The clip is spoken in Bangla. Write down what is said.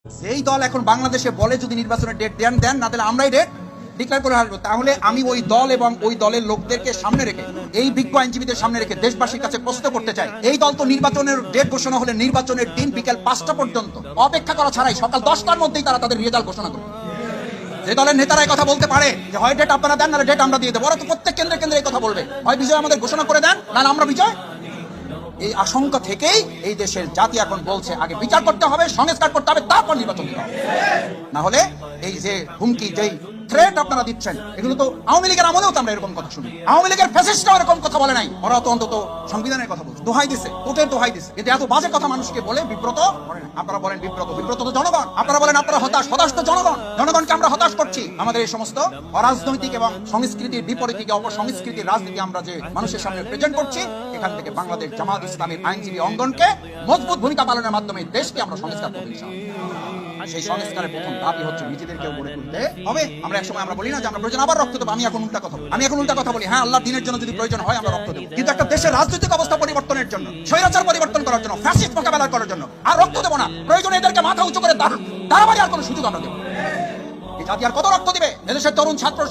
এই দল এখন বাংলাদেশে বলে যদি নির্বাচনের ডেট দেন না তাহলে আমরাই ডেট ডিক্লেয়ার করে আসবো, তাহলে আমি ওই দল এবং ওই দলের লোকদেরকে সামনে রেখে, এই বিজ্ঞ আইনজীবীদের সামনে রেখে দেশবাসীর কাছে প্রশ্ন করতে চাই, এই দল তো নির্বাচনের ডেট ঘোষণা হলে নির্বাচনের দিন বিকেল 5টা পর্যন্ত অপেক্ষা করা ছাড়াই সকাল 10টার মধ্যেই তারা তাদের রেজাল্ট ঘোষণা করবে। যে দলের নেতারা এই কথা বলতে পারে যে হয় ডেট আপনারা দেন না ডেট আমরা দিয়ে দেবো, ওরা তো প্রত্যেক কেন্দ্রে কেন্দ্রে এই কথা বলবে, হয় বিজয় আমাদের ঘোষণা করে দেন না আমরা বিজয়। এই আশঙ্কা থেকেই এই দেশের জাতি এখন বলছে আগে বিচার করতে হবে, সংস্কার করতে হবে, তারপর নির্বাচন দিতে হবে। না হলে এই যে হুমকি, যেই থ্রেট আপনারা দিচ্ছেন, এগুলো তো আওয়ামী লীগের আমলেও তো আমরা এরকম কথা শুনি। আওয়ামী লীগের ফ্যাসিস্টরাও এরকম কথা বলে নাই, ওরা তো অন্তত সংবিধানের কথা বলছে, দোহাই দিছে, কোর্টের দোহাই দিছে, কিন্তু এত বাজে কথা মানুষকে বলে বিব্রত করেন। আপনারা বলেন বিব্রত তো জনগণ, আপনারা বলেন আপনারা হতাশ তো জনগণ। জনগণকে আমরা হতাশ করছি। আমাদের এই সমস্ত অরাজনৈতিক এবং সংস্কৃতির বিপরীতে অপসংস্কৃতির রাজনীতি আমরা যে মানুষের সামনে প্রেজেন্ট করছি, এখান থেকে বাংলাদেশ জামাত ইসলামের আইনজীবী অঙ্গনকে মজবুত ভূমিকা পালনের মাধ্যমে দেশকে আমরা সংস্কার করব ইনশাআল্লাহ। সেই সংস্কারের প্রথম ধাপই হচ্ছে নিজেদেরকেও গড়ে তুলতে হবে। আমরা একসময় আমরা বলি না যে আমরা প্রয়োজন আবার রক্ত দেবো, আমি এখন উল্টা কথা বলি, হ্যাঁ আল্লাহর দিনের জন্য যদি প্রয়োজন হয় আমরা রক্ত দেবো, কিন্তু একটা দেশের রাজনৈতিক অবস্থা পরিবর্তনের জন্য, স্বৈরাচার পরিবর্তন করার জন্য, ফ্যাসিস্ট মোকাবেলা করার জন্য আর রক্ত দেবো না। প্রয়োজনে এদেরকে মাথা উঁচু করে দাঁড়াবারই আর কোনো সুযোগ আমরা দেবো। এই জাতি আর কত রক্ত দিবে? এদেশের তরুণ ছাত্র